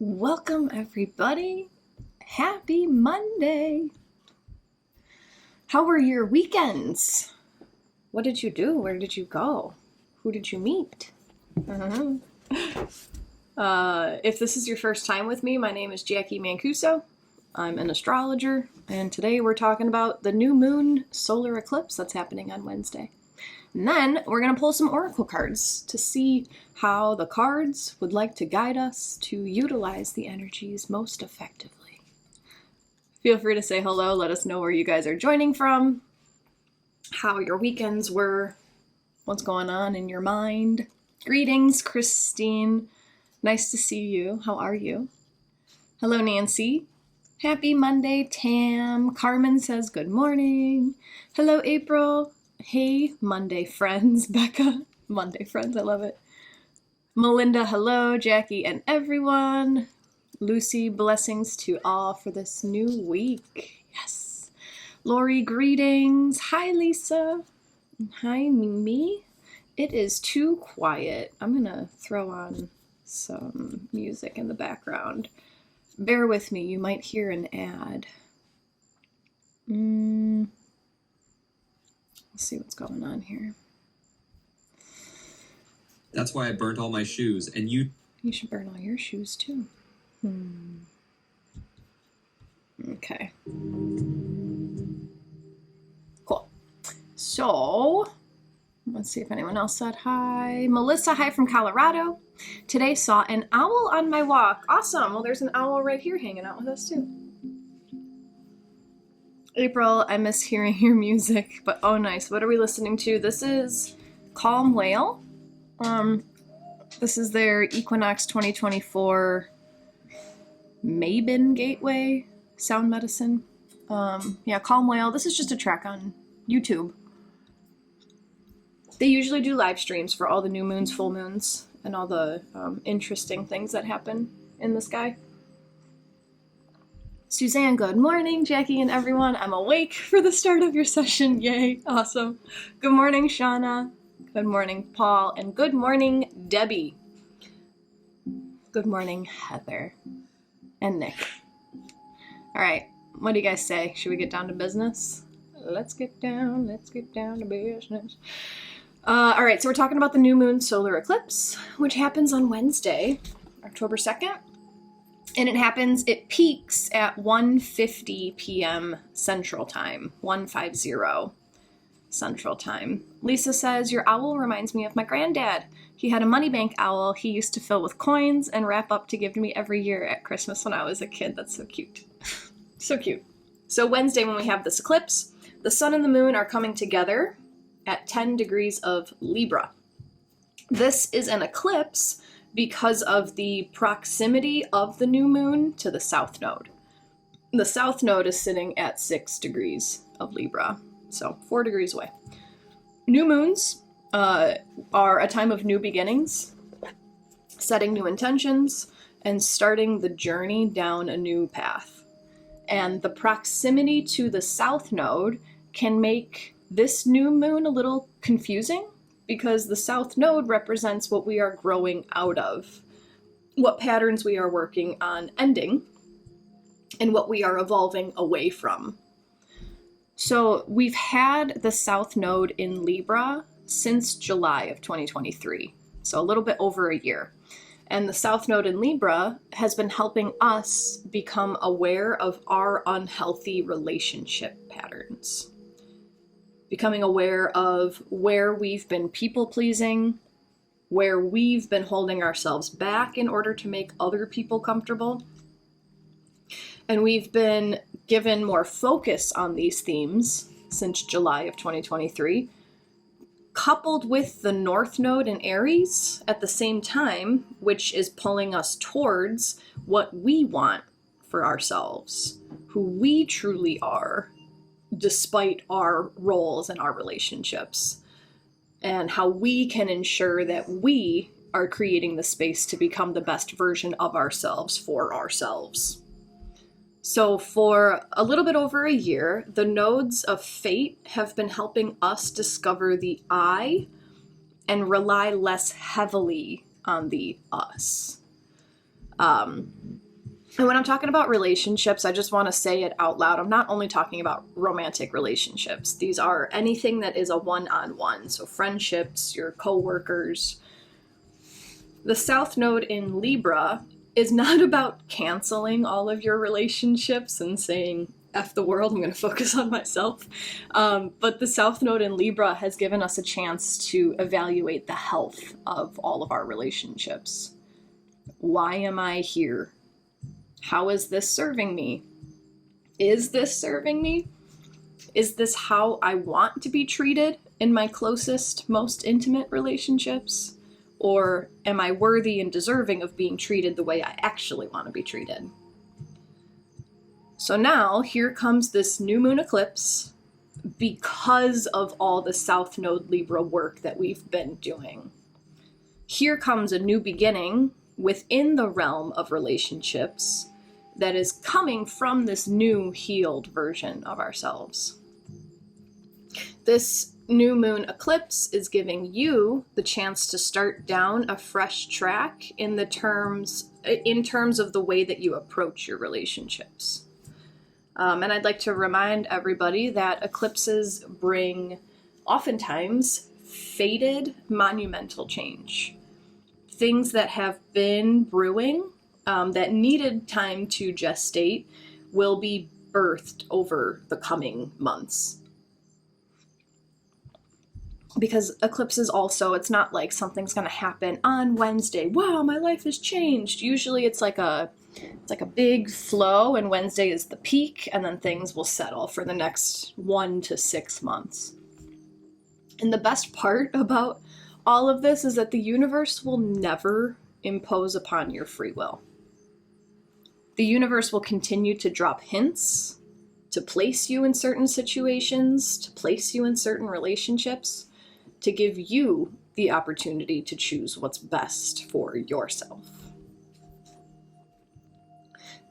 Welcome, everybody. Happy Monday. How were your weekends? What did you do? Where did you go? Who did you meet? If this is your first time with me, my name is Jacqui Mancuso. I'm an astrologer, and today we're talking about the new moon solar eclipse that's happening on Wednesday. And then we're going to pull some oracle cards to see how the cards would like to guide us to utilize the energies most effectively. Feel free to say hello. Let us know where you guys are joining from, how your weekends were, what's going on in your mind. Greetings, Christine. Nice to see you. How are you? Hello, Nancy. Happy Monday, Tam. Carmen says good morning. Hello, April. Hey, Monday friends. Becca. Monday friends, I love it. Melinda, hello. Jackie and everyone. Lucy, blessings to all for this new week. Yes. Lori, greetings. Hi, Lisa. Hi, Mimi. It is too quiet. I'm gonna throw on some music in the background. Bear with me, you might hear an ad. Let's see what's going on here. That's why I burnt all my shoes, and you should burn all your shoes too. Okay. Cool. So, let's see if anyone else said hi. Melissa, hi from Colorado. Today saw an owl on my walk. Awesome. Well, there's an owl right here hanging out with us too. April, I miss hearing your music, but oh nice. What are we listening to? This is Calm Whale. This is their Equinox 2024 Mabin Gateway Sound Medicine. Yeah, Calm Whale. This is just a track on YouTube. They usually do live streams for all the new moons, full moons, and all the interesting things that happen in the sky. Suzanne, good morning. Jackie and everyone, I'm awake for the start of your session. Yay, awesome. Good morning, Shauna. Good morning, Paul. And good morning, Debbie. Good morning, Heather. And Nick. All right, what do you guys say? Should we get down to business? Let's get down to business. All right, so we're talking about the new moon solar eclipse, which happens on Wednesday, October 2nd. And it peaks at 1:50 p.m. Central Time, 1:50 Central Time. Lisa says, your owl reminds me of my granddad. He had a money bank owl he used to fill with coins and wrap up to give to me every year at Christmas when I was a kid. That's so cute. So cute. So Wednesday, when we have this eclipse, the sun and the moon are coming together at 10 degrees of Libra. This is an eclipse because of the proximity of the new moon to the south node. The south node is sitting at 6 degrees of Libra, so 4 degrees away. New moons are a time of new beginnings, setting new intentions, and starting the journey down a new path. And the proximity to the south node can make this new moon a little confusing, because the south node represents what we are growing out of, what patterns we are working on ending, and what we are evolving away from. So we've had the south node in Libra since July of 2023, so a little bit over a year. And the south node in Libra has been helping us become aware of our unhealthy relationship patterns. Becoming aware of where we've been people-pleasing, where we've been holding ourselves back in order to make other people comfortable. And we've been given more focus on these themes since July of 2023, coupled with the North Node in Aries at the same time, which is pulling us towards what we want for ourselves, who we truly are, despite our roles and our relationships, and how we can ensure that we are creating the space to become the best version of ourselves for ourselves. So for a little bit over a year, the nodes of fate have been helping us discover the I and rely less heavily on the us. And when I'm talking about relationships, I just want to say it out loud. I'm not only talking about romantic relationships. These are anything that is a one-on-one. So friendships, your coworkers. The South Node in Libra is not about canceling all of your relationships and saying, F the world, I'm going to focus on myself. But the South Node in Libra has given us a chance to evaluate the health of all of our relationships. Why am I here? How is this serving me? Is this serving me? Is this how I want to be treated in my closest, most intimate relationships? Or am I worthy and deserving of being treated the way I actually want to be treated? So now, here comes this new moon eclipse because of all the South Node Libra work that we've been doing. Here comes a new beginning within the realm of relationships that is coming from this new healed version of ourselves. This new moon eclipse is giving you the chance to start down a fresh track in terms of the way that you approach your relationships. And I'd like to remind everybody that eclipses bring oftentimes fated monumental change. Things that have been brewing, that needed time to gestate, will be birthed over the coming months. Because eclipses also, it's not like something's going to happen on Wednesday. Wow, my life has changed. Usually it's like a big flow, and Wednesday is the peak, and then things will settle for the next 1 to 6 months. And the best part about all of this is that the universe will never impose upon your free will. The universe will continue to drop hints, to place you in certain situations, to place you in certain relationships, to give you the opportunity to choose what's best for yourself.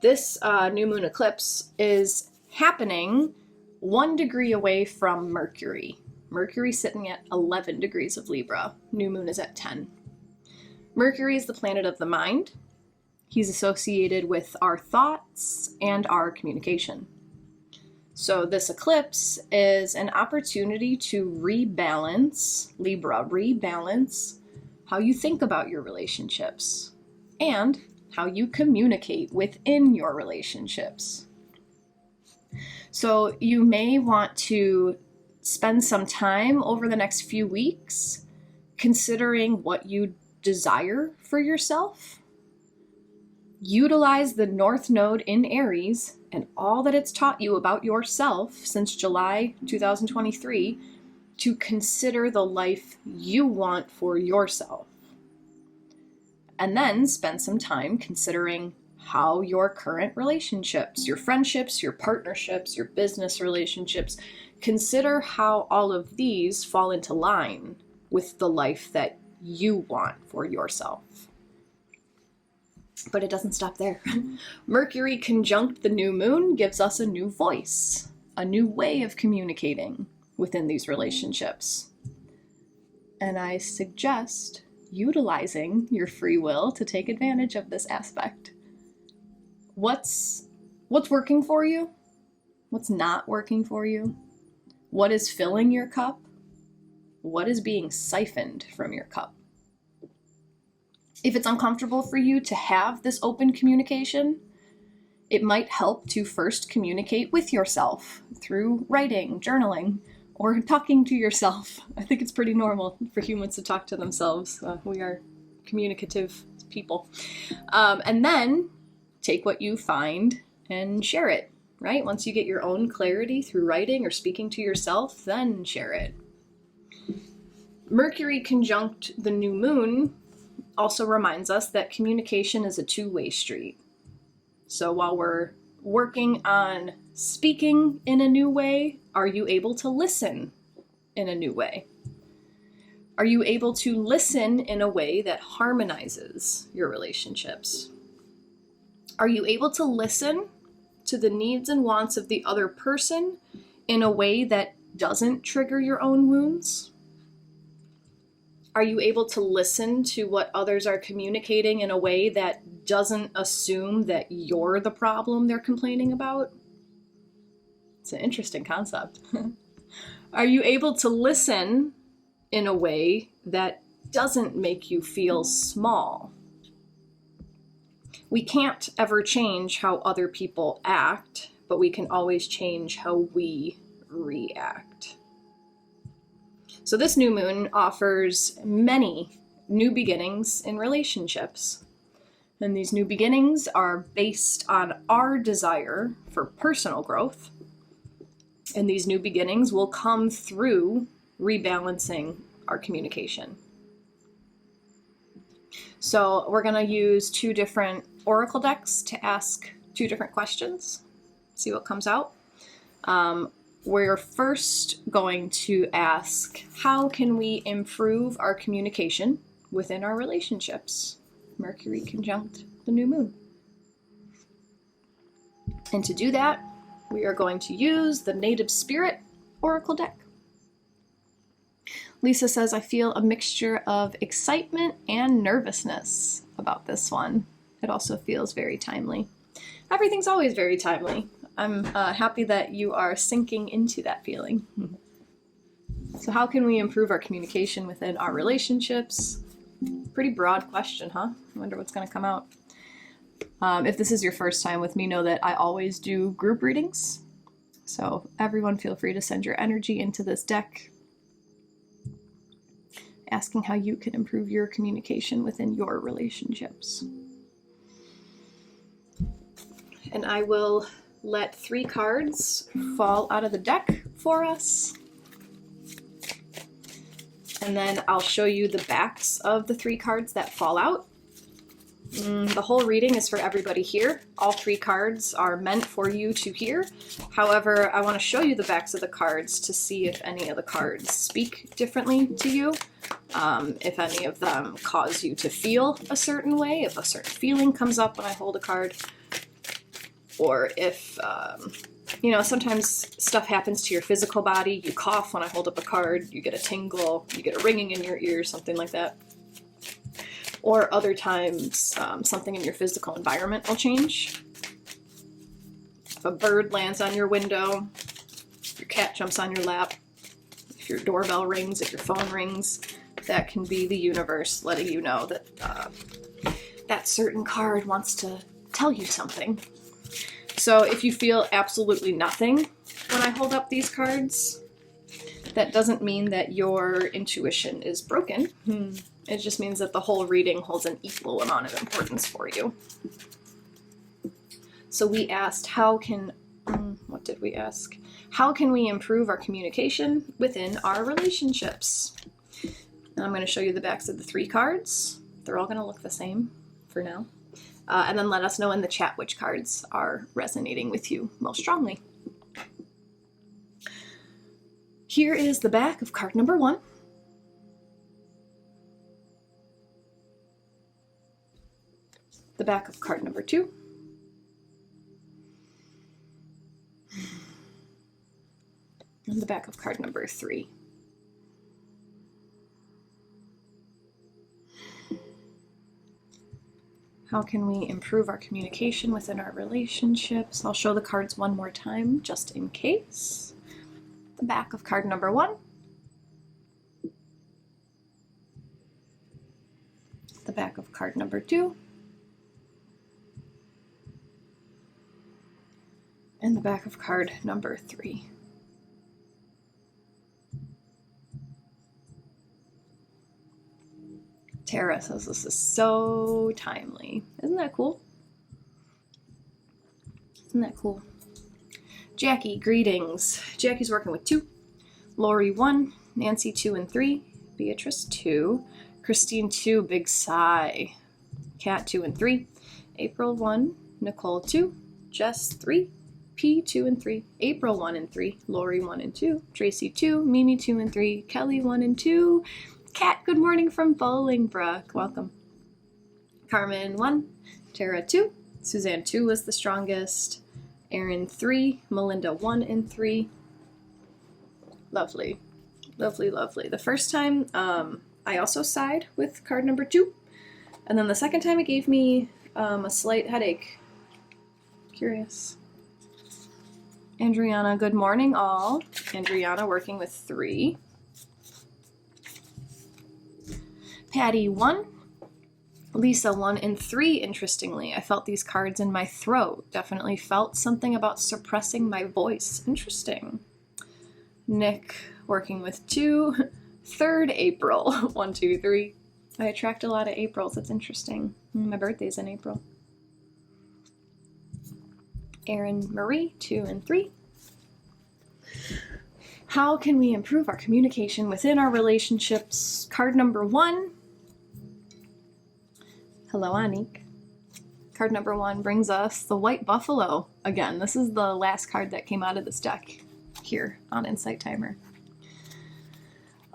This new moon eclipse is happening 1 degree away from Mercury. Mercury sitting at 11 degrees of Libra. New moon is at 10. Mercury is the planet of the mind. He's associated with our thoughts and our communication. So this eclipse is an opportunity to rebalance, Libra, rebalance how you think about your relationships and how you communicate within your relationships. So you may want to spend some time over the next few weeks considering what you desire for yourself. Utilize the North Node in Aries and all that it's taught you about yourself since July 2023 to consider the life you want for yourself. And then spend some time considering how your current relationships, your friendships, your partnerships, your business relationships, consider how all of these fall into line with the life that you want for yourself. But it doesn't stop there. Mercury conjunct the new moon gives us a new voice, a new way of communicating within these relationships. And I suggest utilizing your free will to take advantage of this aspect. What's working for you? What's not working for you? What is filling your cup? What is being siphoned from your cup? If it's uncomfortable for you to have this open communication, it might help to first communicate with yourself through writing, journaling, or talking to yourself. I think it's pretty normal for humans to talk to themselves. We are communicative people. And then take what you find and share it, right? Once you get your own clarity through writing or speaking to yourself, then share it. Mercury conjunct the new moon also reminds us that communication is a two-way street. So while we're working on speaking in a new way, are you able to listen in a new way? Are you able to listen in a way that harmonizes your relationships? Are you able to listen to the needs and wants of the other person in a way that doesn't trigger your own wounds? Are you able to listen to what others are communicating in a way that doesn't assume that you're the problem they're complaining about? It's an interesting concept. Are you able to listen in a way that doesn't make you feel small? We can't ever change how other people act, but we can always change how we react. So this new moon offers many new beginnings in relationships. And these new beginnings are based on our desire for personal growth. And these new beginnings will come through rebalancing our communication. So we're going to use 2 different oracle decks to ask 2 different questions, see what comes out. We're first going to ask, how can we improve our communication within our relationships? Mercury conjunct the new moon. And to do that, we are going to use the Native Spirit Oracle deck. Lisa says, I feel a mixture of excitement and nervousness about this one. It also feels very timely. Everything's always very timely. I'm happy that you are sinking into that feeling. So how can we improve our communication within our relationships? Pretty broad question, huh? I wonder what's going to come out. If this is your first time with me, know that I always do group readings. So everyone feel free to send your energy into this deck, asking how you can improve your communication within your relationships. And I will let 3 cards fall out of the deck for us. And then I'll show you the backs of the 3 cards that fall out. The whole reading is for everybody here. All 3 cards are meant for you to hear. However, I want to show you the backs of the cards to see if any of the cards speak differently to you. If any of them cause you to feel a certain way, if a certain feeling comes up when I hold a card. Or if, sometimes stuff happens to your physical body. You cough when I hold up a card, you get a tingle, you get a ringing in your ear, something like that. Or other times, something in your physical environment will change. If a bird lands on your window, if your cat jumps on your lap, if your doorbell rings, if your phone rings, that can be the universe letting you know that that certain card wants to tell you something. So if you feel absolutely nothing when I hold up these cards, that doesn't mean that your intuition is broken. It just means that the whole reading holds an equal amount of importance for you. So we asked, what did we ask? How can we improve our communication within our relationships? And I'm going to show you the backs of the 3 cards. They're all going to look the same for now. And then let us know in the chat which cards are resonating with you most strongly. Here is the back of card number 1. The back of card number 2. And the back of card number 3. How can we improve our communication within our relationships? I'll show the cards one more time, just in case. The back of card number 1. The back of card number 2. And the back of card number 3. Tara says this is so timely. Isn't that cool? Isn't that cool? Jacqui, greetings. Jackie's working with 2. Lori 1, Nancy 2 and 3, Beatrice 2, Christine 2, big sigh. Kat 2 and 3, April 1, Nicole 2, Jess 3, P 2 and 3, April 1 and 3, Lori 1 and 2, Tracy 2, Mimi 2 and 3, Kelly 1 and 2, Kat, good morning from Bolingbrook. Welcome. Carmen 1, Tara 2, Suzanne 2 was the strongest, Erin 3, Melinda 1 and 3. Lovely, lovely, lovely. The first time I also side with card number 2. And then the second time it gave me a slight headache. Curious. Andriana, good morning all. Andriana working with 3. Patty 1. Lisa 1 and 3, interestingly. I felt these cards in my throat. Definitely felt something about suppressing my voice. Interesting. Nick working with 2. 3rd April. 1, 2, 3. I attract a lot of Aprils. That's interesting. My birthday's in April. Erin Marie, 2 and 3. How can we improve our communication within our relationships? Card number 1. Hello, Anik. Card number 1 brings us the White Buffalo. Again, this is the last card that came out of this deck here on Insight Timer.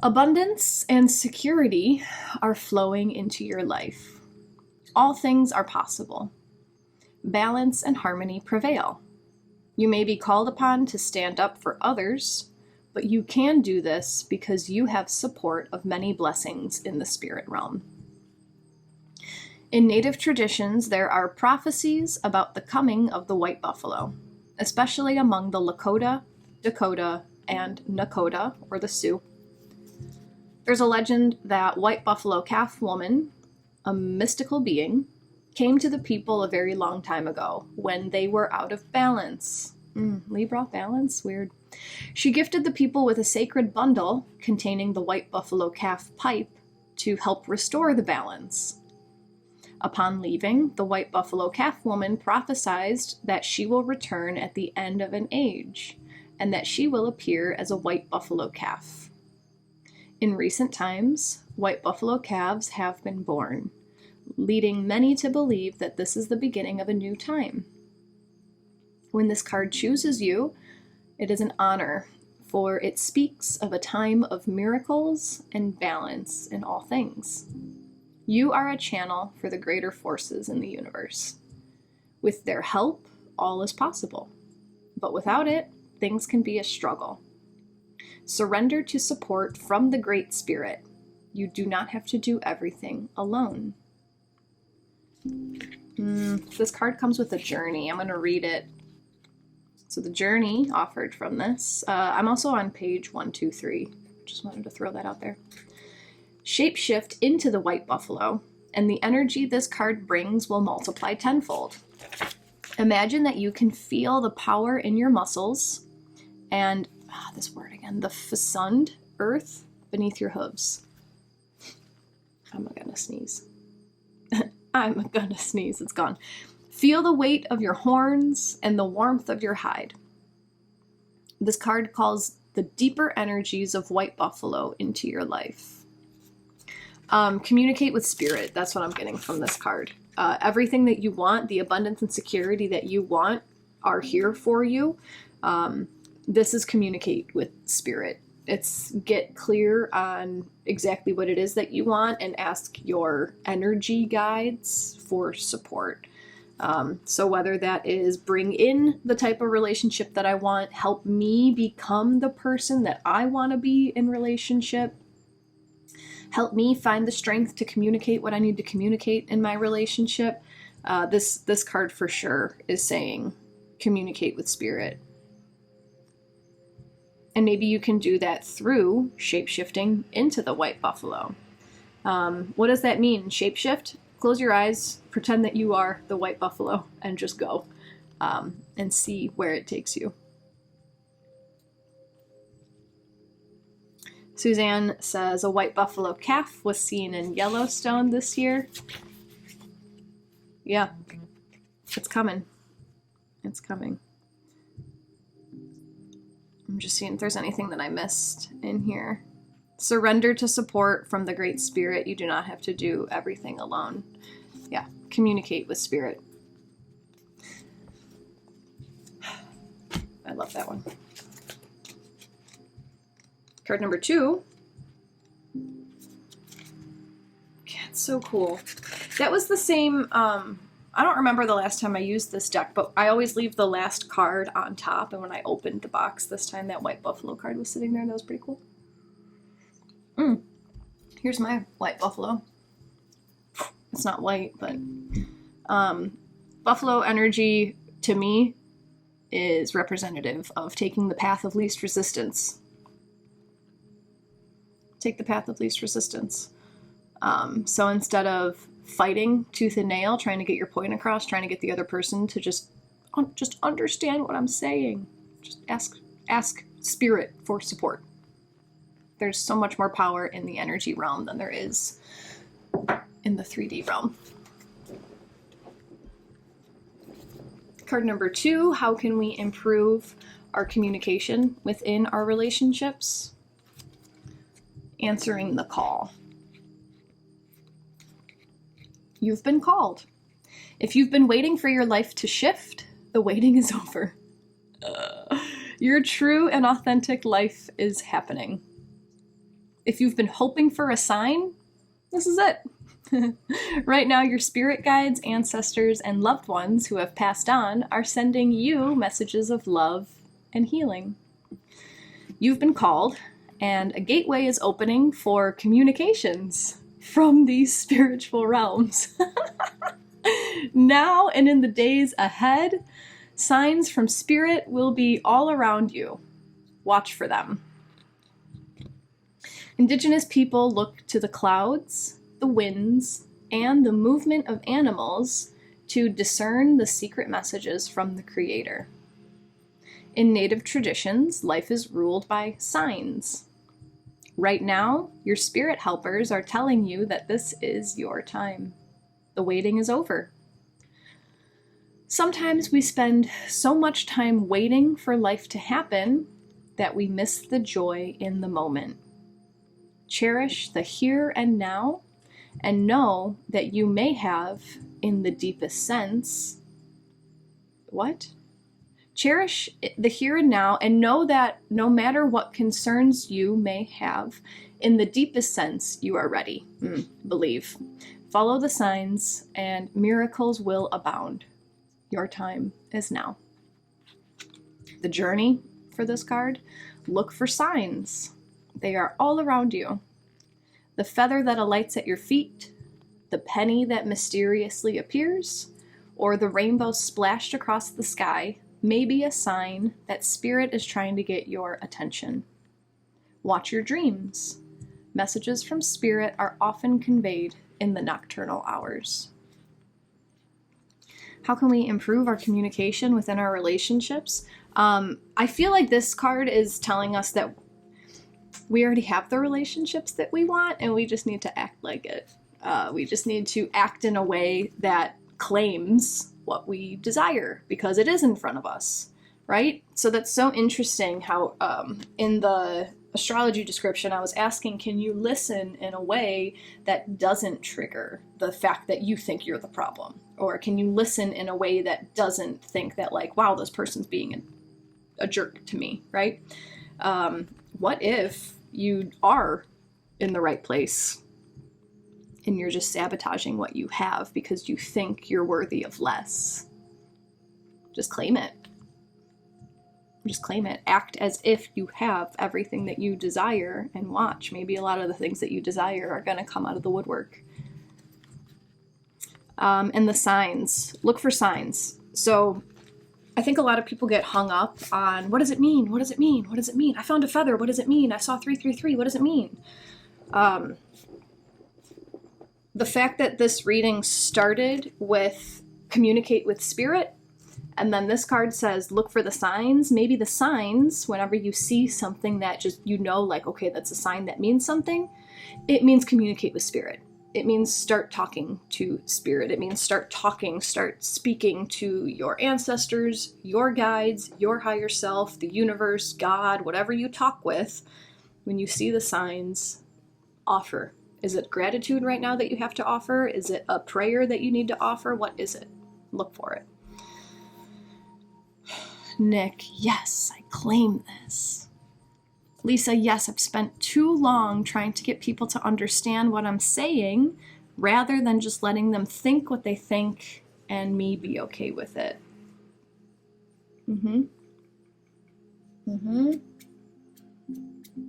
Abundance and security are flowing into your life. All things are possible. Balance and harmony prevail. You may be called upon to stand up for others, but you can do this because you have support of many blessings in the spirit realm. In Native traditions, there are prophecies about the coming of the white buffalo, especially among the Lakota, Dakota, and Nakota, or the Sioux. There's a legend that white buffalo calf woman, a mystical being, came to the people a very long time ago when they were out of balance. Libra, balance? Weird. She gifted the people with a sacred bundle containing the white buffalo calf pipe to help restore the balance. Upon leaving, the white buffalo calf woman prophesied that she will return at the end of an age, and that she will appear as a white buffalo calf. In recent times, white buffalo calves have been born, leading many to believe that this is the beginning of a new time. When this card chooses you, it is an honor, for it speaks of a time of miracles and balance in all things. You are a channel for the greater forces in the universe. With their help, all is possible. But without it, things can be a struggle. Surrender to support from the Great Spirit. You do not have to do everything alone. This card comes with a journey. I'm going to read it. So the journey offered from this. I'm also on page 123. Just wanted to throw that out there. Shapeshift into the white buffalo, and the energy this card brings will multiply tenfold. Imagine that you can feel the power in your muscles and, this word again, the fecund earth beneath your hooves. I'm gonna sneeze. I'm gonna sneeze, it's gone. Feel the weight of your horns and the warmth of your hide. This card calls the deeper energies of white buffalo into your life. Communicate with spirit. That's what I'm getting from this card. Everything that you want, the abundance and security that you want, are here for you. This is communicate with spirit. It's get clear on exactly what it is that you want and ask your energy guides for support. So whether that is bring in the type of relationship that I want, help me become the person that I want to be in relationship, help me find the strength to communicate what I need to communicate in my relationship. This card for sure is saying communicate with spirit. And maybe you can do that through shapeshifting into the white buffalo. What does that mean? Shapeshift? Close your eyes, pretend that you are the white buffalo, and just go and see where it takes you. Suzanne says a white buffalo calf was seen in Yellowstone this year. Yeah, it's coming. It's coming. I'm just seeing if there's anything that I missed in here. Surrender to support from the Great Spirit. You do not have to do everything alone. Yeah, communicate with spirit. I love that one. Card number 2. Yeah, it's so cool. That was the same, I don't remember the last time I used this deck, but I always leave the last card on top, and when I opened the box this time, that white buffalo card was sitting there. That was pretty cool. Here's my white buffalo. It's not white, but buffalo energy to me is representative of taking the path of least resistance. Take the path of least resistance. So instead of fighting tooth and nail, trying to get your point across, trying to get the other person to just understand what I'm saying, just ask spirit for support. There's so much more power in the energy realm than there is in the 3D realm. Card number 2, how can we improve our communication within our relationships? Answering the call. You've been called. If you've been waiting for your life to shift, the waiting is over. Your true and authentic life is happening. If you've been hoping for a sign, this is it. Right now, your spirit guides, ancestors, and loved ones who have passed on are sending you messages of love and healing. You've been called, and a gateway is opening for communications from these spiritual realms. Now and in the days ahead, signs from spirit will be all around you. Watch for them. Indigenous people look to the clouds, the winds, and the movement of animals to discern the secret messages from the Creator. In Native traditions, life is ruled by signs. Right now, your spirit helpers are telling you that this is your time. The waiting is over. Sometimes we spend so much time waiting for life to happen that we miss the joy in the moment. Cherish the here and now, and know that you may have, in the deepest sense, Cherish the here and now, and know that no matter what concerns you may have, in the deepest sense, you are ready. Believe. Follow the signs, and miracles will abound. Your time is now. The journey for this card, look for signs. They are all around you. The feather that alights at your feet, the penny that mysteriously appears, or the rainbow splashed across the sky may be a sign that spirit is trying to get your attention. Watch your dreams. Messages from spirit are often conveyed in the nocturnal hours. How can we improve our communication within our relationships? I feel like this card is telling us that we already have the relationships that we want, and we just need to act like it. We just need to act in a way that claims what we desire, because it is in front of us, right? So that's so interesting how in the astrology description, I was asking, can you listen in a way that doesn't trigger the fact that you think you're the problem? Or can you listen in a way that doesn't think that, like, wow, this person's being a jerk to me, right? What if you are in the right place and you're just sabotaging what you have because you think you're worthy of less? Just claim it. Just claim it. Act as if you have everything that you desire, and watch. Maybe a lot of the things that you desire are going to come out of the woodwork. And the signs. Look for signs. So I think a lot of people get hung up on, what does it mean? What does it mean? What does it mean? I found a feather. What does it mean? I saw 333. What does it mean? The fact that this reading started with communicate with spirit, and then this card says look for the signs. Maybe the signs, whenever you see something that just, you know, like, okay, that's a sign that means something, it means communicate with spirit. It means start talking to spirit. It means start speaking to your ancestors, your guides, your higher self, the universe, God, whatever you talk with. When you see the signs, offer. Is it gratitude right now that you have to offer? Is it a prayer that you need to offer? What is it? Look for it. Nick, yes, I claim this. Lisa, yes, I've spent too long trying to get people to understand what I'm saying rather than just letting them think what they think and me be okay with it.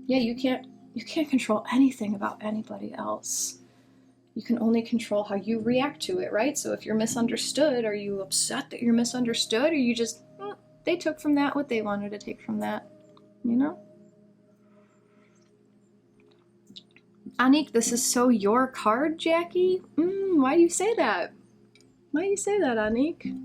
Yeah, you can't You can't control anything about anybody else. You can only control how you react to it, right? So if you're misunderstood, are you upset that you're misunderstood? Or you just, they took from that what they wanted to take from that, you know? Anik, this is so your card, Jacqui. Why do you say that? Why do you say that, Anik?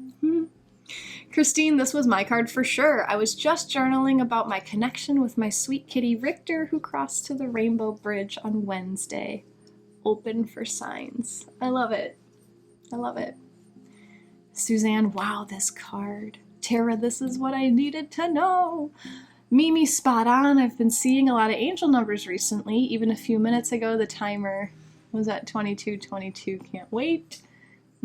Christine, this was my card for sure. I was just journaling about my connection with my sweet kitty Richter, who crossed to the Rainbow Bridge on Wednesday. Open for signs. I love it. I love it. Suzanne, wow, this card. Tara, this is what I needed to know. Mimi, spot on. I've been seeing a lot of angel numbers recently. Even a few minutes ago, the timer was at 2222. Can't wait.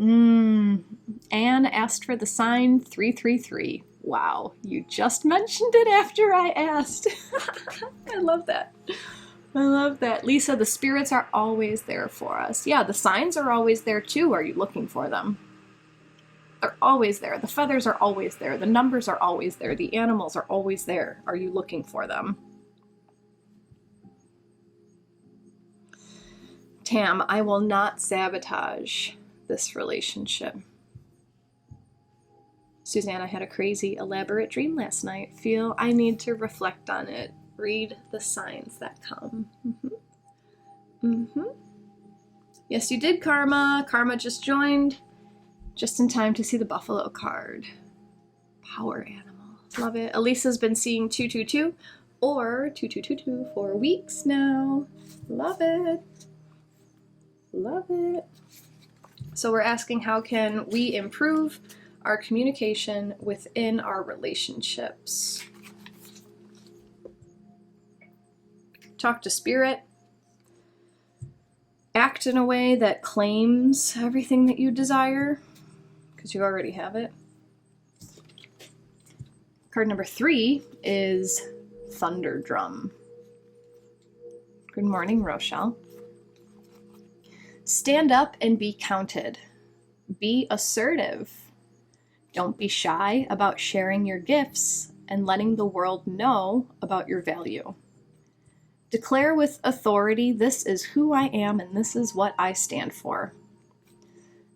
Anne asked for the sign 333. Wow, you just mentioned it after I asked. I love that. I love that. Lisa, the spirits are always there for us. Yeah, the signs are always there too. Are you looking for them? They're always there. The feathers are always there. The numbers are always there. The animals are always there. Are you looking for them? Tam, I will not sabotage this relationship. Suzanne, I had a crazy, elaborate dream last night. Feel I need to reflect on it. Read the signs that come. Yes, you did, Karma. Karma just joined. Just in time to see the buffalo card. Power animal. Love it. Elisa's been seeing 222 or 2222 for weeks now. Love it. Love it. So we're asking, how can we improve our communication within our relationships? Talk to spirit. Act in a way that claims everything that you desire, because you already have it. Card number 3 is Thunder Drum. Good morning, Rochelle. Stand up and be counted. Be assertive. Don't be shy about sharing your gifts and letting the world know about your value. Declare with authority, this is who I am and this is what I stand for.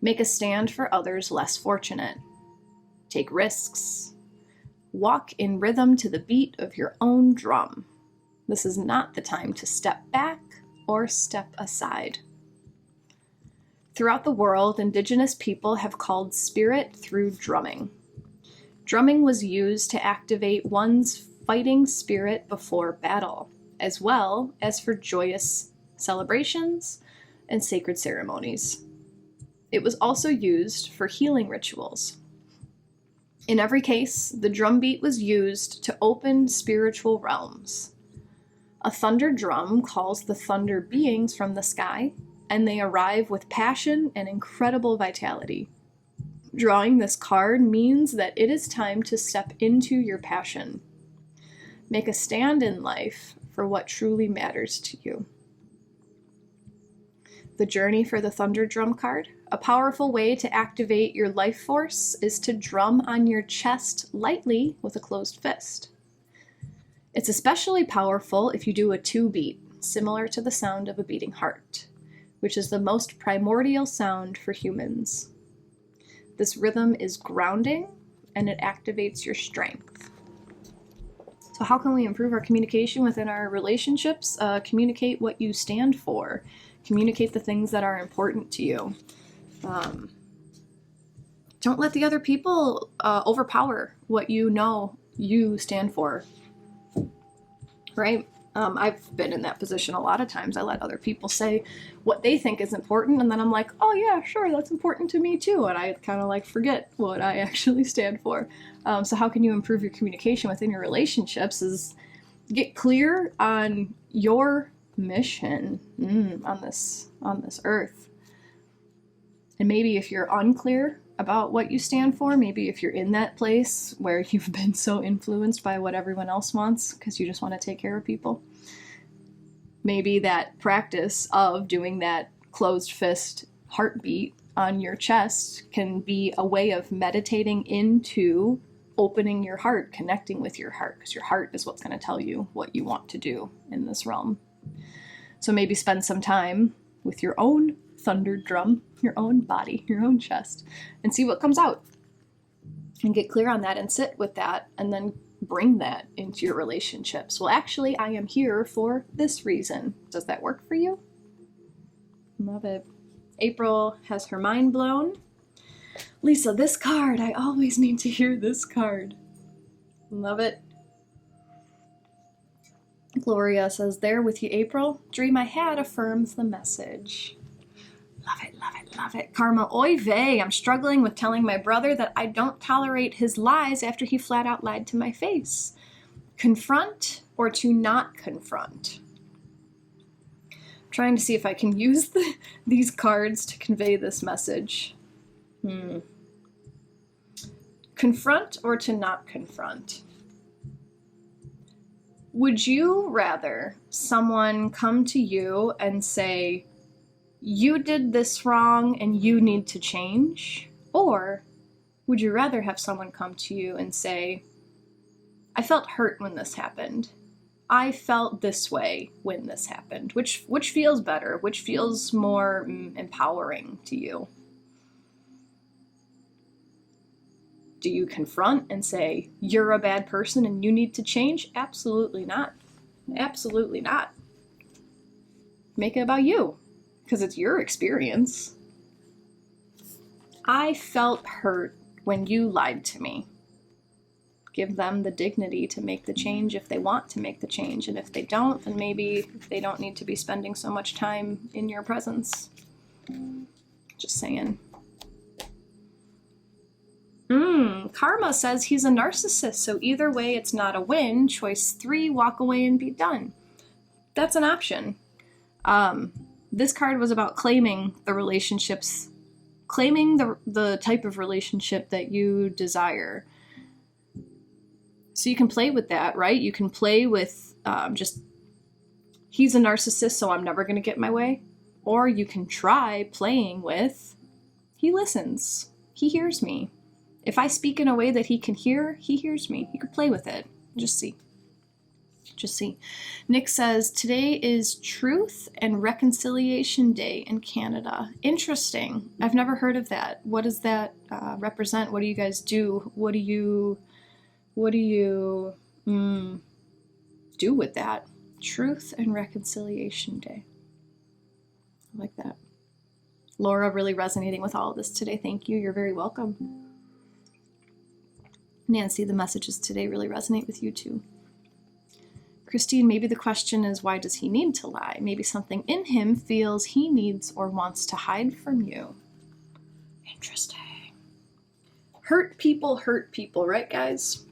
Make a stand for others less fortunate. Take risks. Walk in rhythm to the beat of your own drum. This is not the time to step back or step aside. Throughout the world, Indigenous people have called spirit through drumming. Drumming was used to activate one's fighting spirit before battle, as well as for joyous celebrations and sacred ceremonies. It was also used for healing rituals. In every case, the drum beat was used to open spiritual realms. A thunder drum calls the thunder beings from the sky, and they arrive with passion and incredible vitality. Drawing this card means that it is time to step into your passion. Make a stand in life for what truly matters to you. The journey for the Thunder Drum card. A powerful way to activate your life force is to drum on your chest lightly with a closed fist. It's especially powerful if you do a 2-beat, similar to the sound of a beating heart, which is the most primordial sound for humans. This rhythm is grounding and it activates your strength. So how can we improve our communication within our relationships? Communicate what you stand for. Communicate the things that are important to you. Don't let the other people overpower what you know you stand for. Right? I've been in that position a lot of times. I let other people say what they think is important, and then I'm like, oh yeah, sure, that's important to me too, and I kind of like forget what I actually stand for. So how can you improve your communication within your relationships is get clear on your mission on this earth. And maybe if you're unclear about what you stand for, maybe if you're in that place where you've been so influenced by what everyone else wants because you just want to take care of people, maybe that practice of doing that closed fist heartbeat on your chest can be a way of meditating into opening your heart, connecting with your heart, because your heart is what's going to tell you what you want to do in this realm. So maybe spend some time with your own thunder drum, your own body, your own chest, and see what comes out. And get clear on that and sit with that, and then bring that into your relationships. Well, actually, I am here for this reason. Does that work for you? Love it. April has her mind blown. Lisa, this card, I always need to hear this card. Love it. Gloria says, there with you, April. Dream I had affirms the message. Love it, love it, love it. Karma, oy vey, I'm struggling with telling my brother that I don't tolerate his lies after he flat out lied to my face. Confront or to not confront? I'm trying to see if I can use these cards to convey this message. Confront or to not confront? Would you rather someone come to you and say, you did this wrong and you need to change? Or would you rather have someone come to you and say, I felt hurt when this happened. I felt this way when this happened. Which feels better? Which feels more empowering to you? Do you confront and say, you're a bad person and you need to change? Absolutely not. Absolutely not. Make it about you, because it's your experience. I felt hurt when you lied to me. Give them the dignity to make the change if they want to make the change. And if they don't, then maybe they don't need to be spending so much time in your presence. Just saying. Karma says he's a narcissist, so either way it's not a win. Choice 3, walk away and be done. That's an option. This card was about claiming the relationships, claiming the type of relationship that you desire. So you can play with that, right? You can play with just, he's a narcissist, so I'm never going to get my way. Or you can try playing with, he listens, he hears me. If I speak in a way that he can hear, he hears me. You could play with it. Just see. Just see. Nick says, today is Truth and Reconciliation Day in Canada. Interesting. I've never heard of that. What does that represent? What do you guys do? What do you do with that? Truth and Reconciliation Day. I like that. Laura, really resonating with all of this today. Thank you. You're very welcome. Nancy, the messages today really resonate with you too. Christine, maybe the question is, why does he need to lie? Maybe something in him feels he needs or wants to hide from you. Interesting. Hurt people, right, guys?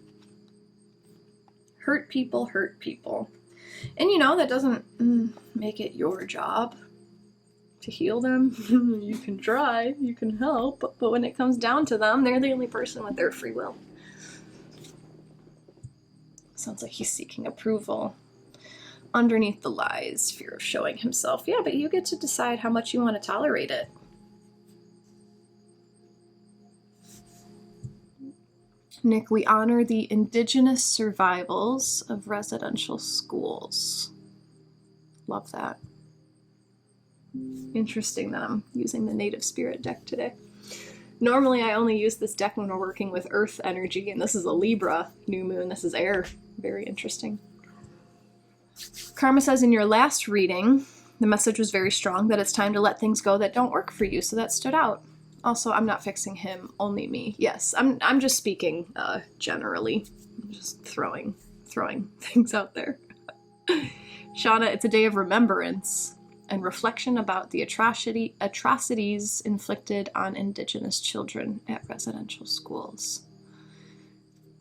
Hurt people. And you know, that doesn't make it your job to heal them. You can try, you can help, but when it comes down to them, they're the only person with their free will. Sounds like he's seeking approval. Underneath the lies, fear of showing himself. Yeah, but you get to decide how much you want to tolerate it. Nick, we honor the indigenous survivals of residential schools. Love that. Interesting that I'm using the Native Spirit deck today. Normally I only use this deck when we're working with earth energy, and this is a Libra new moon. This is air. Very interesting. Karma says in your last reading, the message was very strong that it's time to let things go that don't work for you, so that stood out. Also, I'm not fixing him, only me. Yes, I'm just speaking generally. I'm just throwing things out there. Shauna, it's a day of remembrance and reflection about the atrocities inflicted on Indigenous children at residential schools.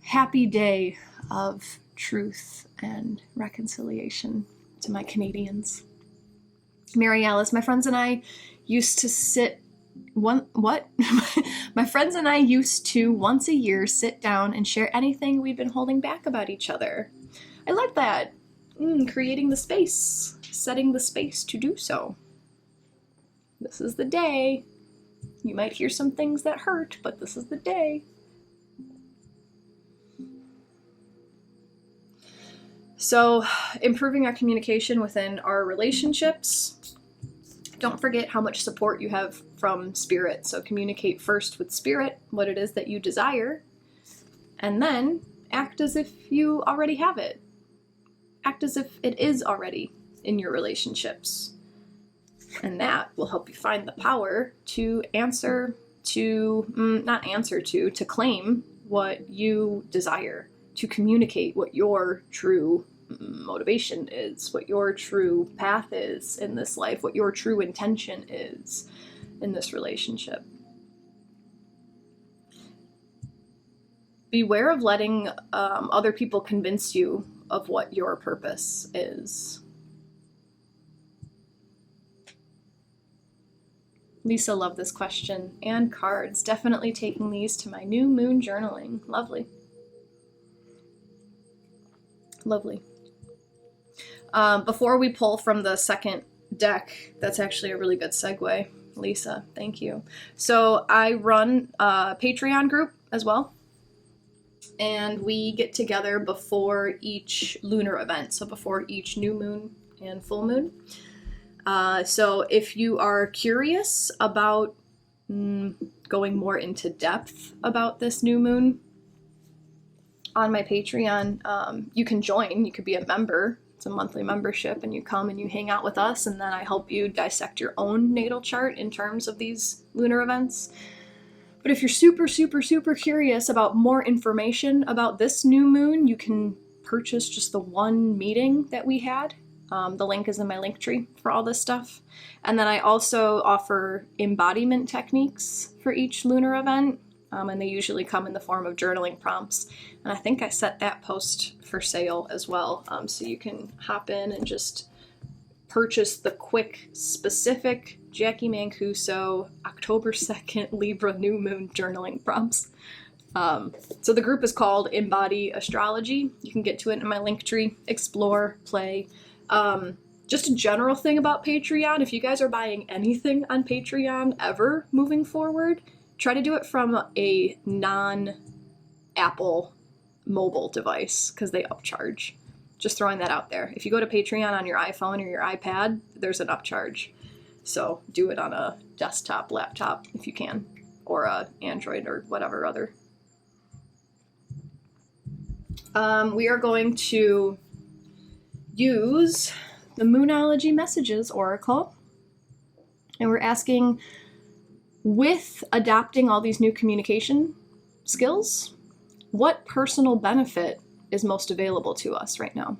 Happy day of truth and reconciliation to my Canadians. Mary Alice, my friends and I used to my friends and I used to once a year sit down and share anything we've been holding back about each other. I like that. Creating the space, setting the space to do so. This is the day. You might hear some things that hurt, but this is the day. So improving our communication within our relationships. Don't forget how much support you have from spirit. So communicate first with spirit, what it is that you desire, and then act as if you already have it. Act as if it is already in your relationships. And that will help you find the power to to claim what you desire, to communicate what your true motivation is, what your true path is in this life, what your true intention is in this relationship. Beware of letting other people convince you of what your purpose is. Lisa loved this question and cards. Definitely taking these to my new moon journaling. Lovely. Lovely. Before we pull from the second deck, that's actually a really good segue. Lisa, thank you. So I run a Patreon group as well. And we get together before each lunar event. So before each new moon and full moon. So if you are curious about going more into depth about this new moon on my Patreon, you can join. You could be a member. It's a monthly membership, and you come and you hang out with us, and then I help you dissect your own natal chart in terms of these lunar events. But if you're super, super, super curious about more information about this new moon, you can purchase just the one meeting that we had. The link is in my link tree for all this stuff. And then I also offer embodiment techniques for each lunar event, and they usually come in the form of journaling prompts. And I think I set that post for sale as well, so you can hop in and just purchase the quick, specific Jacqui Mancuso October 2nd Libra new moon journaling prompts. So the group is called Embody Astrology. You can get to it in my link tree, explore, play. Just a general thing about Patreon, if you guys are buying anything on Patreon ever moving forward, try to do it from a non-Apple mobile device, because they upcharge. Just throwing that out there. If you go to Patreon on your iPhone or your iPad, there's an upcharge. So do it on a desktop, laptop, if you can, or a Android or whatever other. We are going to use the Moonology Messages Oracle, and we're asking, with adopting all these new communication skills, what personal benefit is most available to us right now?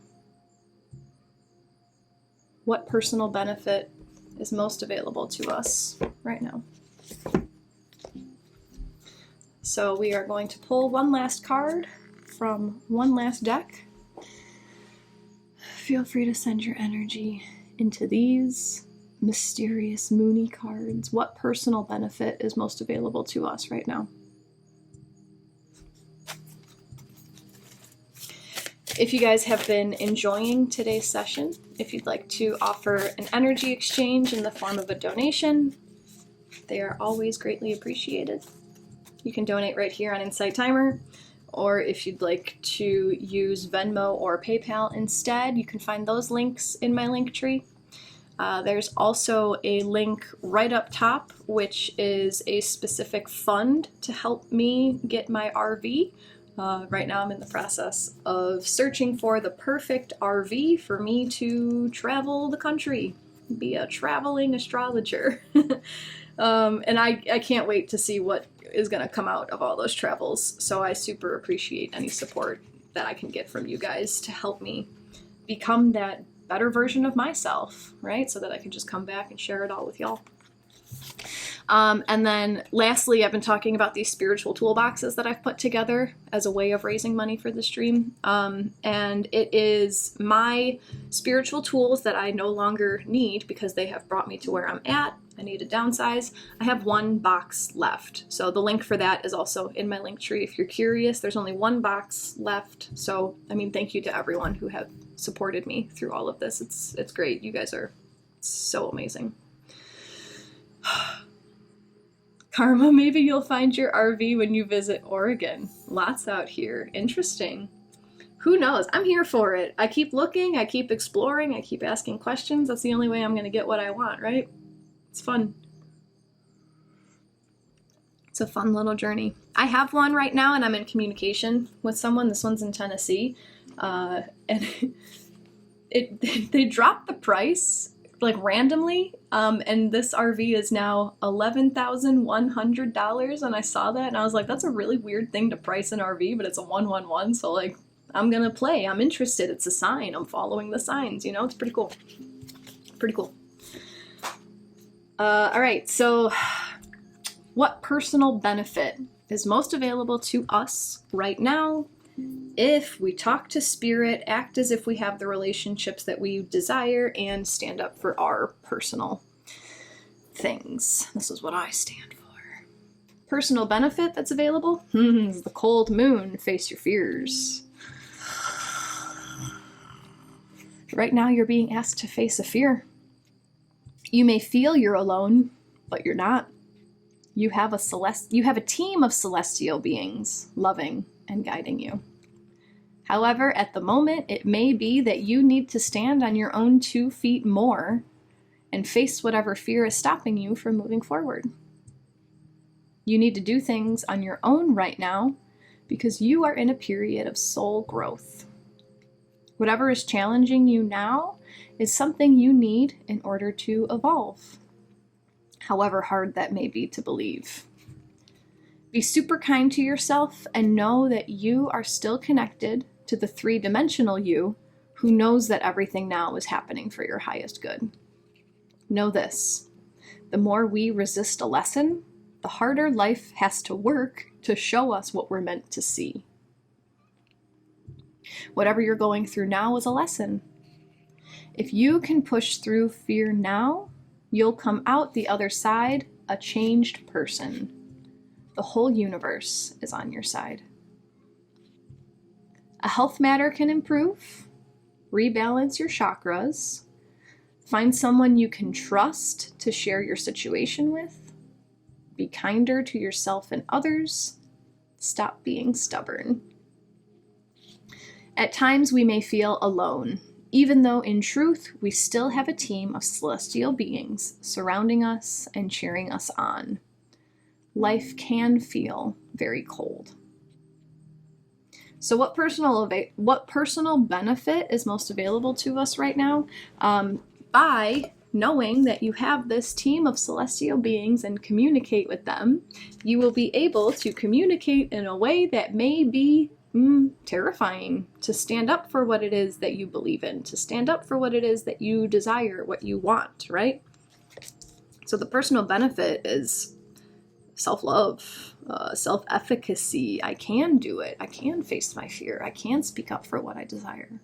What personal benefit is most available to us right now? So we are going to pull one last card from one last deck. Feel free to send your energy into these mysterious moony cards. What personal benefit is most available to us right now? If you guys have been enjoying today's session, if you'd like to offer an energy exchange in the form of a donation, they are always greatly appreciated. You can donate right here on Insight Timer, or if you'd like to use Venmo or PayPal instead, you can find those links in my link tree. There's also a link right up top, which is a specific fund to help me get my RV. Right now I'm in the process of searching for the perfect RV for me to travel the country, be a traveling astrologer. And I can't wait to see what is going to come out of all those travels. So I super appreciate any support that I can get from you guys to help me become that better version of myself, right? So that I can just come back and share it all with y'all. And then lastly, I've been talking about these spiritual toolboxes that I've put together as a way of raising money for the stream. And it is my spiritual tools that I no longer need because they have brought me to where I'm at. I need to downsize. I have one box left. So the link for that is also in my link tree. If you're curious, there's only one box left. So, I mean, thank you to everyone who have supported me through all of this. It's great. You guys are so amazing. Karma, maybe you'll find your RV when you visit Oregon. Lots out here. Interesting. Who knows? I'm here for it. I keep looking, I keep exploring, I keep asking questions. That's the only way I'm going to get what I want, right? It's fun. It's a fun little journey. I have one right now, and I'm in communication with someone. This one's in Tennessee. And they dropped the price like randomly, and this RV is now $11,100, and I saw that and I was like, that's a really weird thing to price an RV, but it's a 111, so like I'm gonna play. I'm interested. It's a sign. I'm following the signs, you know. It's pretty cool. Pretty cool. All right, so what personal benefit is most available to us right now if we talk to spirit, act as if we have the relationships that we desire, and stand up for our personal things? This is what I stand for. Personal benefit that's available is the cold moon. Face your fears. Right now you're being asked to face a fear. You may feel you're alone, but you're not. You have a team of celestial beings loving and guiding you. However, at the moment, it may be that you need to stand on your own 2 feet more and face whatever fear is stopping you from moving forward. You need to do things on your own right now because you are in a period of soul growth. Whatever is challenging you now is something you need in order to evolve, however hard that may be to believe. Be super kind to yourself and know that you are still connected to the 3-dimensional you who knows that everything now is happening for your highest good. Know this: the more we resist a lesson, the harder life has to work to show us what we're meant to see. Whatever you're going through now is a lesson. If you can push through fear now, you'll come out the other side a changed person. The whole universe is on your side. A health matter can improve. Rebalance your chakras. Find someone you can trust to share your situation with. Be kinder to yourself and others. Stop being stubborn. At times we may feel alone, even though in truth we still have a team of celestial beings surrounding us and cheering us on. Life can feel very cold. So what personal benefit is most available to us right now? By knowing that you have this team of celestial beings and communicate with them, you will be able to communicate in a way that may be terrifying, to stand up for what it is that you believe in, to stand up for what it is that you desire, what you want, right? So the personal benefit is self-love, self-efficacy. I can do it. I can face my fear. I can speak up for what I desire.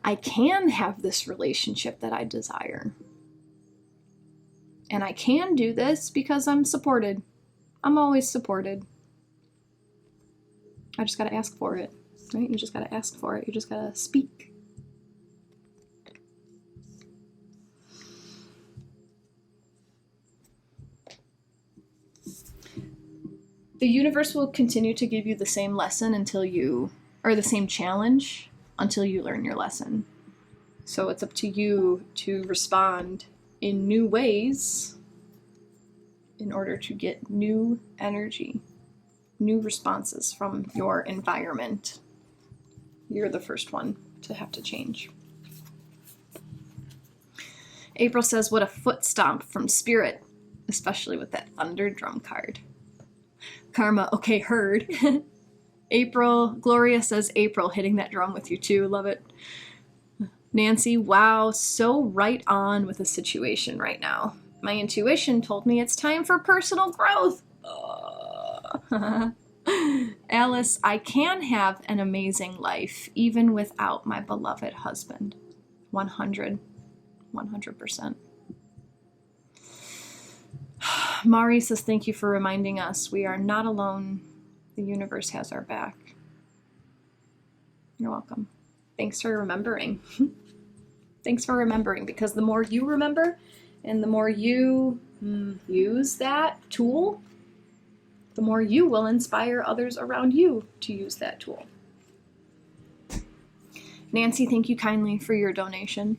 I can have this relationship that I desire. And I can do this because I'm supported. I'm always supported. I just got to ask for it, right? You just got to ask for it. You just got to speak. The universe will continue to give you the same lesson or the same challenge until you learn your lesson. So it's up to you to respond in new ways in order to get new energy, new responses from your environment. You're the first one to have to change. April says, what a foot stomp from spirit, especially with that thunder drum card. Karma, okay, heard. April, Gloria says, April, hitting that drum with you too. Love it. Nancy, wow, so right on with the situation right now. My intuition told me it's time for personal growth. Alice, I can have an amazing life even without my beloved husband. 100%. Mari says, thank you for reminding us we are not alone. The universe has our back. You're welcome. Thanks for remembering. Thanks for remembering, because the more you remember and the more you use that tool, the more you will inspire others around you to use that tool. Nancy, thank you kindly for your donation.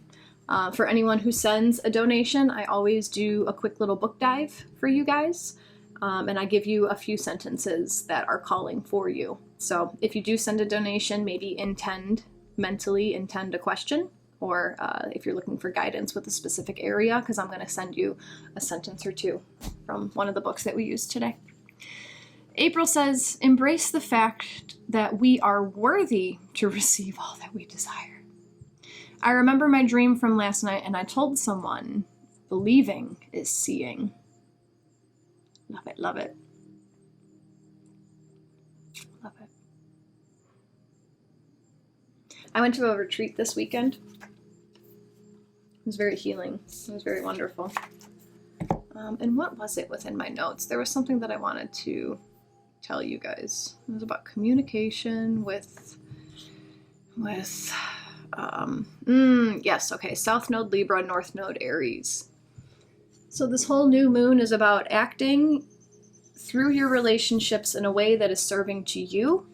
For anyone who sends a donation, I always do a quick little book dive for you guys. And I give you a few sentences that are calling for you. So if you do send a donation, maybe mentally intend a question, or if you're looking for guidance with a specific area, because I'm going to send you a sentence or two from one of the books that we used today. April says, embrace the fact that we are worthy to receive all that we desire. I remember my dream from last night, and I told someone, believing is seeing. Love it, love it. Love it. I went to a retreat this weekend. It was very healing. It was very wonderful. And what was it within my notes? There was something that I wanted to tell you guys. It was about communication with yes, okay, South Node Libra, North Node Aries. So this whole new moon is about acting through your relationships in a way that is serving to you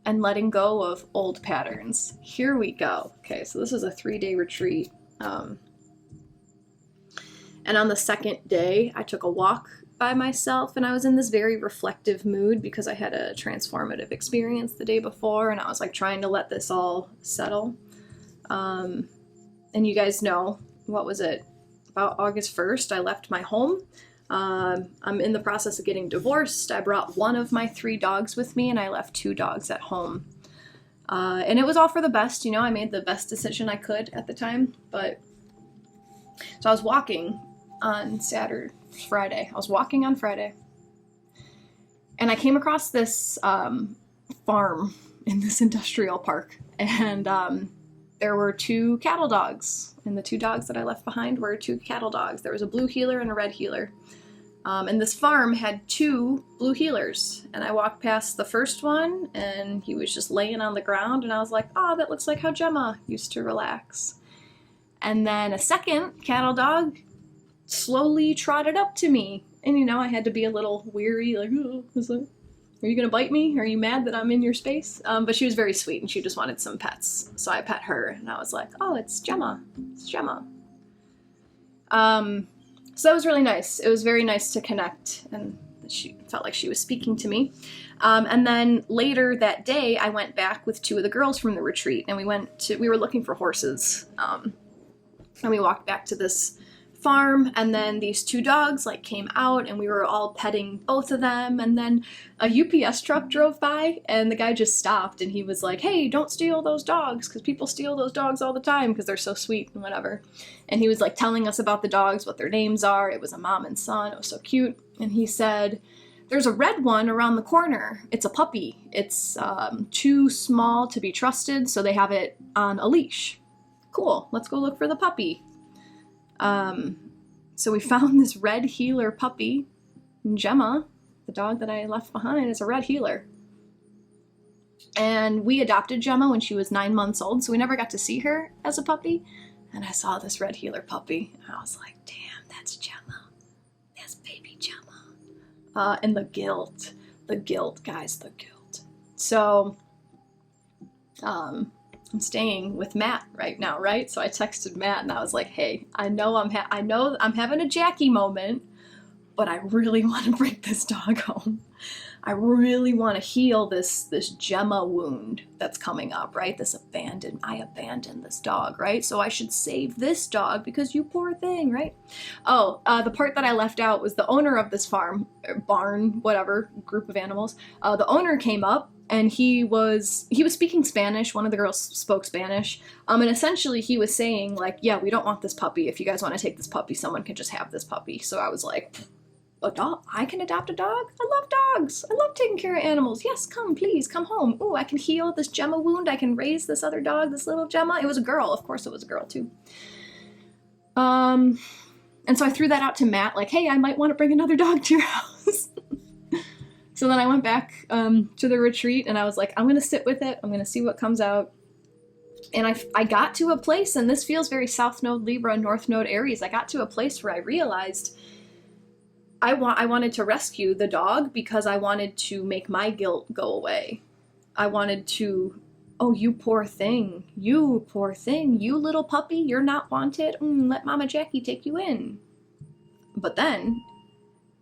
and letting go of old patterns. Here we go. Okay, so this is a 3-day retreat. And on the second day, I took a walk by myself, and I was in this very reflective mood because I had a transformative experience the day before, and I was like trying to let this all settle. And you guys know, what was it? About August 1st, I left my home. I'm in the process of getting divorced. I brought one of my 3 dogs with me, and I left 2 dogs at home. And it was all for the best, you know, I made the best decision I could at the time, but so I was walking on Friday. I was walking on Friday, and I came across this farm in this industrial park, and there were 2 cattle dogs, and the 2 dogs that I left behind were 2 cattle dogs. There was a blue heeler and a red heeler. And this farm had 2 blue heelers, and I walked past the first one, and he was just laying on the ground, and I was like, oh, that looks like how Gemma used to relax. And then a second cattle dog slowly trotted up to me, and you know, I had to be a little weary, like, oh, are you gonna bite me? Are you mad that I'm in your space? But she was very sweet, and she just wanted some pets, so I pet her, and I was like, oh, it's Gemma. It's Gemma. So that was really nice. It was very nice to connect, and she felt like she was speaking to me. And then later that day, I went back with 2 of the girls from the retreat, and we were looking for horses, and we walked back to this farm, and then these 2 dogs like came out, and we were all petting both of them, and then a UPS truck drove by, and the guy just stopped, and he was like, hey, don't steal those dogs, because people steal those dogs all the time because they're so sweet and whatever. And he was like telling us about the dogs, what their names are. It was a mom and son. It was so cute. And he said, there's a red one around the corner. It's a puppy. It's too small to be trusted, so they have it on a leash. Cool, let's go look for the puppy. So we found this red heeler puppy. And Gemma, the dog that I left behind, is a red heeler. And we adopted Gemma when she was 9 months old, so we never got to see her as a puppy. And I saw this red heeler puppy, and I was like, damn, that's Gemma. That's baby Gemma. And the guilt, guys, the guilt. So, I'm staying with Matt right now, right? So I texted Matt, and I was like, hey, I know I'm having a Jacqui moment, but I really want to bring this dog home. I really want to heal this Gemma wound that's coming up, right? I abandoned this dog, right? So I should save this dog because you poor thing, right? Oh, the part that I left out was the owner of this farm, barn, whatever, group of animals. The owner came up, and he was speaking Spanish. One of the girls spoke Spanish. And essentially he was saying like, yeah, we don't want this puppy. If you guys want to take this puppy, someone can just have this puppy. So I was like, a dog? I can adopt a dog? I love dogs. I love taking care of animals. Yes, come, please, come home. Ooh, I can heal this Gemma wound. I can raise this other dog, this little Gemma. It was a girl. Of course it was a girl, too. And so I threw that out to Matt, like, hey, I might want to bring another dog to your house. So then I went back to the retreat, and I was like, I'm going to sit with it. I'm going to see what comes out. And I got to a place, and this feels very South Node Libra, North Node Aries. I got to a place where I realized I wanted to rescue the dog because I wanted to make my guilt go away. I wanted to oh, you poor thing, you poor thing, you little puppy, you're not wanted, let Mama Jacqui take you in. But then,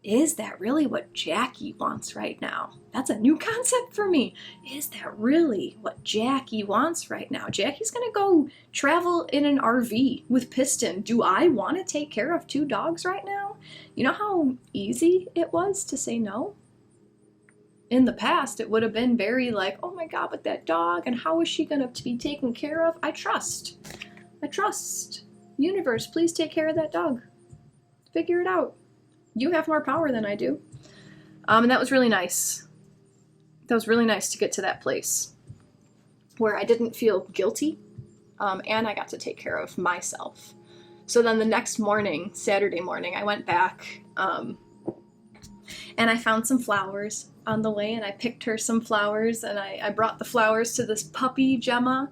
is that really what Jacqui wants right now? That's a new concept for me. Is that really what Jacqui wants right now? Jacqui's gonna go travel in an RV with Piston. Do I want to take care of 2 dogs right now? You know how easy it was to say no? In the past, it would have been very like, oh my God, but that dog, and how is she gonna be taken care of? I trust. Universe, please take care of that dog. Figure it out. You have more power than I do. And that was really nice. That was really nice to get to that place where I didn't feel guilty, and I got to take care of myself. So then the next morning, Saturday morning, I went back, and I found some flowers on the way, and I picked her some flowers, and I brought the flowers to this puppy, Gemma,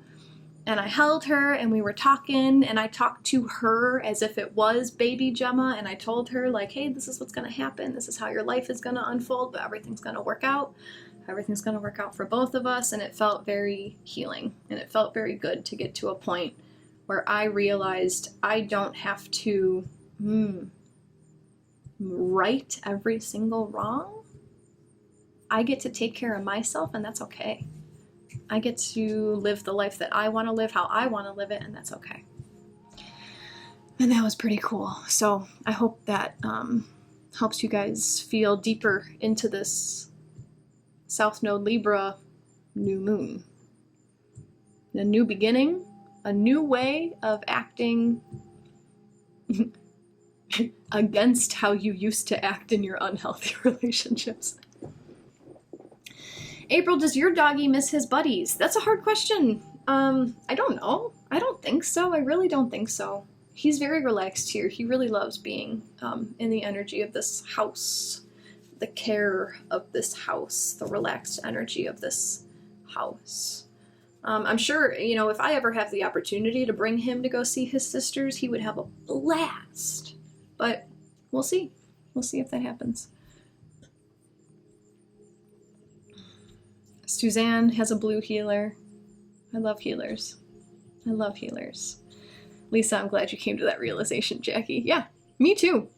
and I held her, and we were talking, and I talked to her as if it was baby Gemma, and I told her, like, hey, this is what's going to happen, this is how your life is going to unfold, but everything's going to work out. Everything's going to work out for both of us, and it felt very healing, and it felt very good to get to a point where I realized I don't have to right every single wrong. I get to take care of myself, and that's okay. I get to live the life that I want to live, how I want to live it, and that's okay. And that was pretty cool. So I hope that helps you guys feel deeper into this South Node Libra new moon. A new beginning, a new way of acting against how you used to act in your unhealthy relationships. April, does your doggy miss his buddies? That's a hard question. I don't know. I don't think so. I really don't think so. He's very relaxed here. He really loves being in the energy of this house, the care of this house, the relaxed energy of this house. I'm sure, you know, if I ever have the opportunity to bring him to go see his sisters, he would have a blast. But we'll see. We'll see if that happens. Suzanne has a blue healer. I love healers. I love healers. Lisa, I'm glad you came to that realization, Jacqui. Yeah, me too.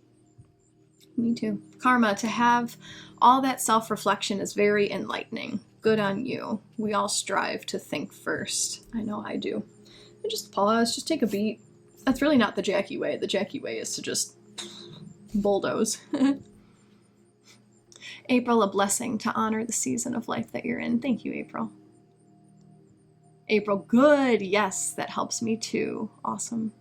Me too. Karma, to have all that self-reflection is very enlightening. Good on you. We all strive to think first. I know I do. And just pause, just take a beat. That's really not the Jacqui way. The Jacqui way is to just bulldoze. April, a blessing to honor the season of life that you're in. Thank you, April. April, good. Yes, that helps me too. Awesome.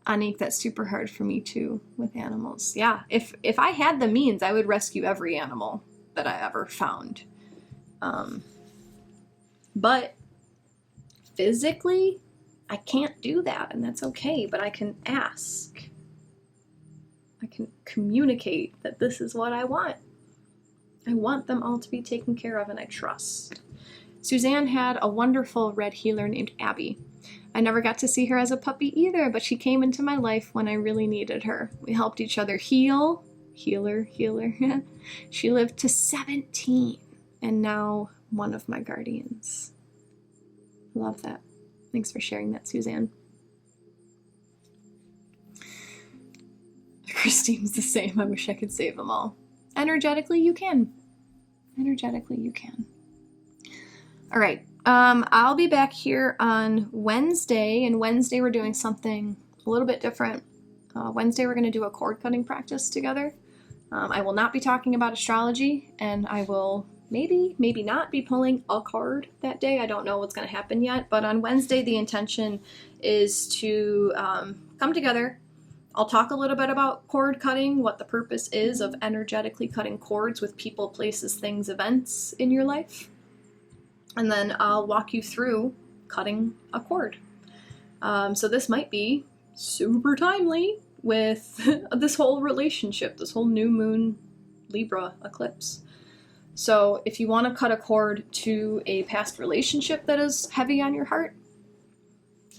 Anik, that's super hard for me too with animals. Yeah, if I had the means, I would rescue every animal that I ever found. But physically, I can't do that, and that's okay, but I can ask. I can communicate that this is what I want. I want them all to be taken care of, and I trust. Suzanne had a wonderful red healer named Abby. I never got to see her as a puppy either, but she came into my life when I really needed her. We helped each other heal. Healer. She lived to 17, and now one of my guardians. Love that. Thanks for sharing that, Suzanne. Christine's the same. I wish I could save them all. Energetically, you can. Energetically, you can. All right. I'll be back here on Wednesday, and Wednesday we're doing something a little bit different. Wednesday we're going to do a cord cutting practice together. I will not be talking about astrology, and I will maybe not be pulling a card that day. I don't know what's going to happen yet, but on Wednesday the intention is to come together. I'll talk a little bit about cord cutting, what the purpose is of energetically cutting cords with people, places, things, events in your life. And then I'll walk you through cutting a cord. So this might be super timely with this whole relationship, this whole new moon Libra eclipse. So if you want to cut a cord to a past relationship that is heavy on your heart,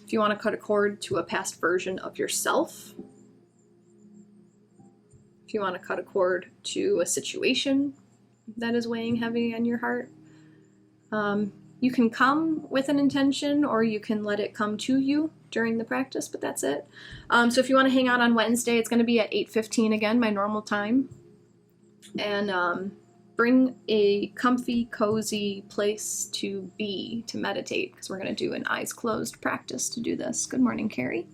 if you want to cut a cord to a past version of yourself, if you want to cut a cord to a situation that is weighing heavy on your heart, You can come with an intention, or you can let it come to you during the practice, but that's it. So if you want to hang out on Wednesday, it's going to be at 8:15 again, my normal time. And bring a comfy, cozy place to be, to meditate, because we're going to do an eyes closed practice to do this. Good morning, Carrie.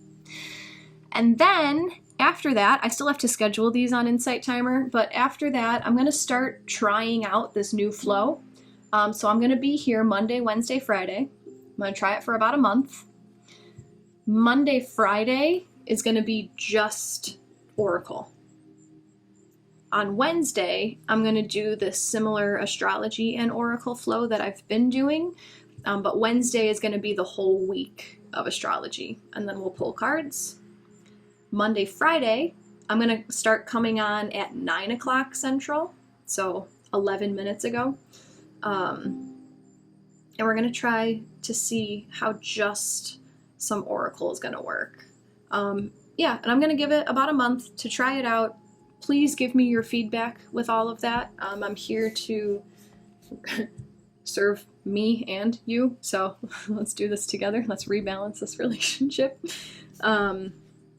And then after that, I still have to schedule these on Insight Timer, but after that, I'm going to start trying out this new flow. So I'm going to be here Monday, Wednesday, Friday. I'm going to try it for about a month. Monday, Friday is going to be just Oracle. On Wednesday, I'm going to do this similar astrology and oracle flow that I've been doing, but Wednesday is going to be the whole week of astrology, and then we'll pull cards. Monday, Friday, I'm going to start coming on at 9 o'clock Central, so 11 minutes ago, and we're going to try to see how just some oracle is going to work. Yeah, and I'm going to give it about a month to try it out. Please give me your feedback with all of that. I'm here to serve me and you, so let's do this together. Let's rebalance this relationship. And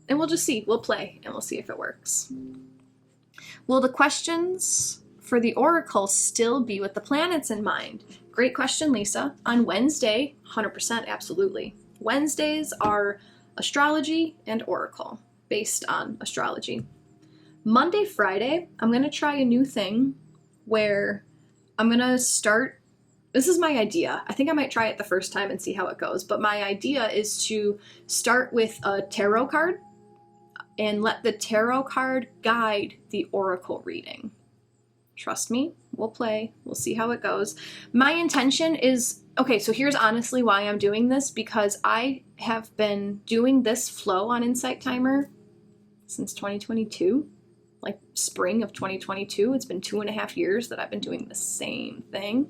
we'll just see. We'll play, and we'll see if it works. Will the questions for the oracle still be with the planets in mind? Great question, Lisa. On Wednesday, 100% absolutely. Wednesdays are astrology and oracle, based on astrology. Monday, Friday, I'm going to try a new thing where I'm going to start, this is my idea. I think I might try it the first time and see how it goes, but my idea is to start with a tarot card and let the tarot card guide the oracle reading. Trust me, we'll play, we'll see how it goes. My intention is, okay, so here's honestly why I'm doing this, because I have been doing this flow on Insight Timer since 2022. Like spring of 2022. It's been 2.5 years that I've been doing the same thing.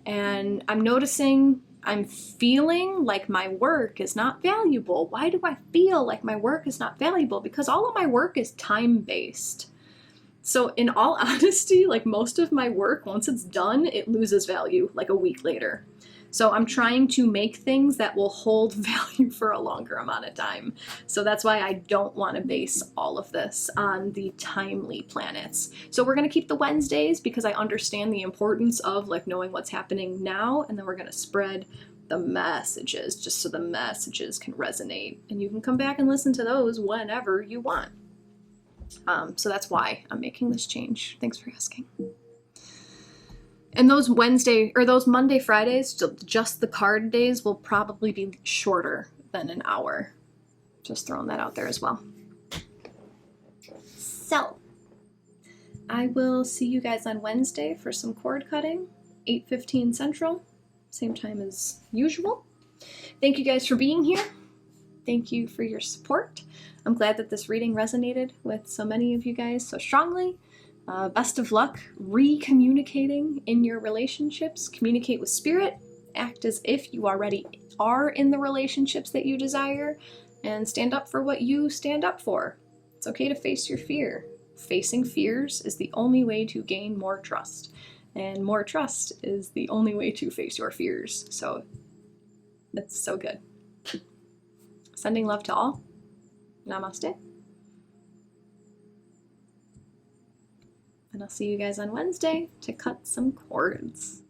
And I'm noticing, I'm feeling like my work is not valuable. Why do I feel like my work is not valuable? Because all of my work is time-based. So in all honesty, like most of my work, once it's done, it loses value like a week later. So I'm trying to make things that will hold value for a longer amount of time. So that's why I don't want to base all of this on the timely planets. So we're going to keep the Wednesdays because I understand the importance of like knowing what's happening now, and then we're going to spread the messages just so the messages can resonate, and you can come back and listen to those whenever you want. So that's why I'm making this change. Thanks for asking. And those Wednesday or those Monday, Fridays, just the card days will probably be shorter than an hour. Just throwing that out there as well. So I will see you guys on Wednesday for some cord cutting, 8:15 Central, same time as usual. Thank you guys for being here. Thank you for your support. I'm glad that this reading resonated with so many of you guys so strongly. Best of luck re-communicating in your relationships. Communicate with spirit. Act as if you already are in the relationships that you desire, and stand up for what you stand up for. It's okay to face your fear. Facing fears is the only way to gain more trust, and more trust is the only way to face your fears. So that's so good. Sending love to all. Namaste. And I'll see you guys on Wednesday to cut some cords.